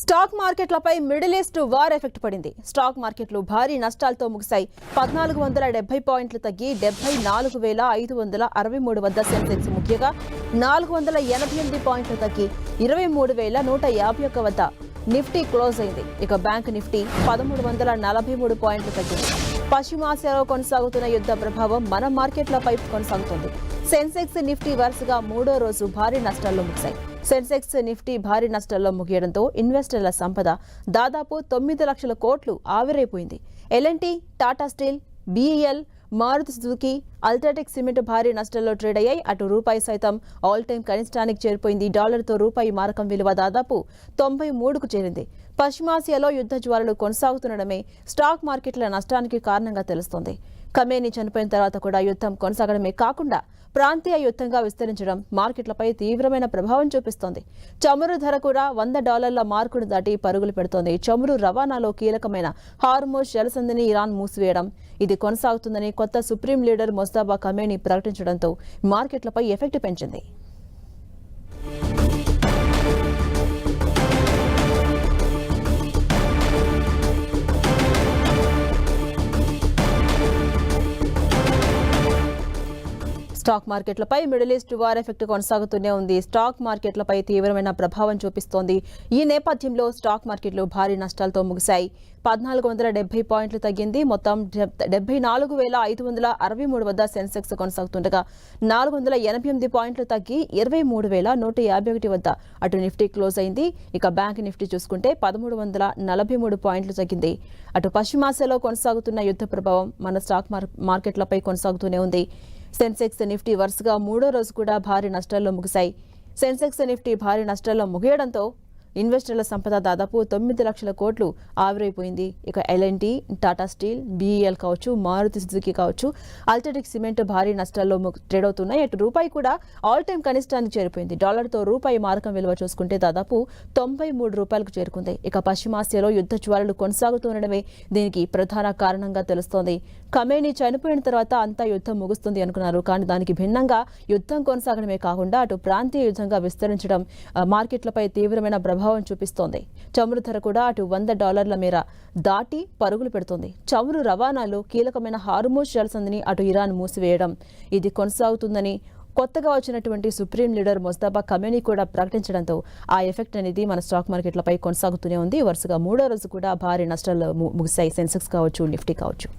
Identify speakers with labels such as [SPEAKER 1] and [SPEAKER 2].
[SPEAKER 1] Stock మార్కెట్లపై middle east war effect పడింది. Stock మార్కెట్లు భారీ నష్టాలతో ముగిశాయి. 1470 పాయింట్లు తగ్గి 74,563 వద్ద సెన్సెక్స్ ముఖ్యంగా 488 పాయింట్లు తగ్గి 23,151 వద్ద నిఫ్టీ క్లోజ్ అయింది. ఇక బ్యాంక్ నిఫ్టీ 1343 పాయింట్లు తగ్గింది. పశ్చిమాసియాలో కొనసాగుతున్న యుద్ధ ప్రభావం మన మార్కెట్లపై కొనసాగుతుంది. సెన్సెక్స్ నిఫ్టీ వరుసగా మూడో రోజు భారీ నష్టాల్లో ముగిశాయి. సెన్సెక్స్ నిఫ్టీ భారీ నష్టాల్లో ముగియడంతో ఇన్వెస్టర్ల సంపద దాదాపు 9 లక్షల కోట్లు ఆవిరైపోయింది. L and T, Tata steel, BEL, Maruti Suzuki, UltraTech cement భారీ నష్టాల్లో ట్రేడ్ అయ్యాయి. అటు రూపాయి సైతం ఆల్ టైం కనిష్టానికి చేరిపోయింది. డాలర్తో రూపాయి మారకం విలువ దాదాపు 93కు చేరింది. పశ్చిమాసియాలో యుద్ధ జ్వాలలు కొనసాగుతుండడమే స్టాక్ మార్కెట్ల నష్టానికి కారణంగా తెలుస్తోంది. ఖమేనీ చనిపోయిన తర్వాత కూడా యుద్ధం కొనసాగడమే కాకుండా ప్రాంతీయ యుద్ధంగా విస్తరించడం మార్కెట్లపై తీవ్రమైన ప్రభావం చూపిస్తోంది. చమురు ధర కూడా $100 మార్కును దాటి పరుగులు పెడుతోంది. చమురు రవాణాలో కీలకమైన హార్మోజ్ జలసంధిని ఇరాన్ మూసివేయడం, ఇది కొనసాగుతుందని కొత్త సుప్రీం లీడర్ మొజ్తబా ఖమేనీ ప్రకటించడంతో మార్కెట్లపై ఎఫెక్ట్ పెంచింది. స్టాక్ మార్కెట్లపై మిడిల్ ఈస్ట్ వార్ ఎఫెక్ట్ కొనసాగుతూనే ఉంది. స్టాక్ మార్కెట్లపై తీవ్రమైన ప్రభావం చూపిస్తోంది. ఈ నేపథ్యంలో స్టాక్ మార్కెట్లు భారీ నష్టాలతో ముగిశాయి. 1470 పాయింట్లు తగ్గింది. మొత్తం 74,563 వద్ద సెన్సెక్స్ కొనసాగుతుండగా 488 పాయింట్లు తగ్గి 23,151 వద్ద అటు నిఫ్టీ క్లోజ్ అయింది. ఇక బ్యాంక్ నిఫ్టీ చూసుకుంటే 1343 పాయింట్లు తగ్గింది. అటు పశ్చిమాసియాలో కొనసాగుతున్న యుద్ధ ప్రభావం మన స్టాక్ మార్కెట్లపై కొనసాగుతూనే ఉంది. సెన్సెక్స్ నిఫ్టీ వరుసగా మూడో రోజు కూడా భారీ నష్టాల్లో ముగిశాయి. సెన్సెక్స్ నిఫ్టీ భారీ నష్టాల్లో ముగియడంతో ఇన్వెస్టర్ల సంపద దాదాపు 9 లక్షల కోట్లు ఆవిరైపోయింది. ఇక ఎల్ఎన్టీ, టాటా స్టీల్, బీఈఎల్ కావచ్చు, మారుతి సుజుకి కావచ్చు, అల్ట్రాటెక్ సిమెంట్ భారీ నష్టాల్లో ట్రేడ్ అవుతున్నాయి. అటు రూపాయి కూడా ఆల్ టైం కనిష్టానికి చేరిపోయింది. డాలర్తో రూపాయి మారకం విలువ చూసుకుంటే దాదాపు 93 రూపాయలకు చేరుకుంది. ఇక పశ్చిమాసియాలో యుద్ధ జ్వాలలు కొనసాగుతుండడమే దీనికి ప్రధాన కారణంగా తెలుస్తోంది. ఖమేనీ చనిపోయిన తర్వాత అంతా యుద్ధం ముగుస్తుంది అనుకున్నారు. కానీ దానికి భిన్నంగా యుద్ధం కొనసాగడమే కాకుండా అటు ప్రాంతీయ యుద్ధంగా విస్తరించడం మార్కెట్లపై తీవ్రమైన ప్రభావం చూపిస్తోంది. చమురు ధర కూడా అటు $100 మేర దాటి పరుగులు పెడుతోంది. చమురు రవాణాలో కీలకమైన హార్మోజ్ జలసంధిని అటు ఇరాన్ మూసివేయడం, ఇది కొనసాగుతుందని కొత్తగా వచ్చినటువంటి సుప్రీం లీడర్ మొజ్తబా ఖమేనీ కూడా ప్రకటించడంతో ఆ ఎఫెక్ట్ అనేది మన స్టాక్ మార్కెట్లపై కొనసాగుతూనే ఉంది. వరుసగా మూడో రోజు కూడా భారీ నష్టాల్లో ముగిశాయి. సెన్సెక్స్ కావచ్చు, నిఫ్టీ కావచ్చు.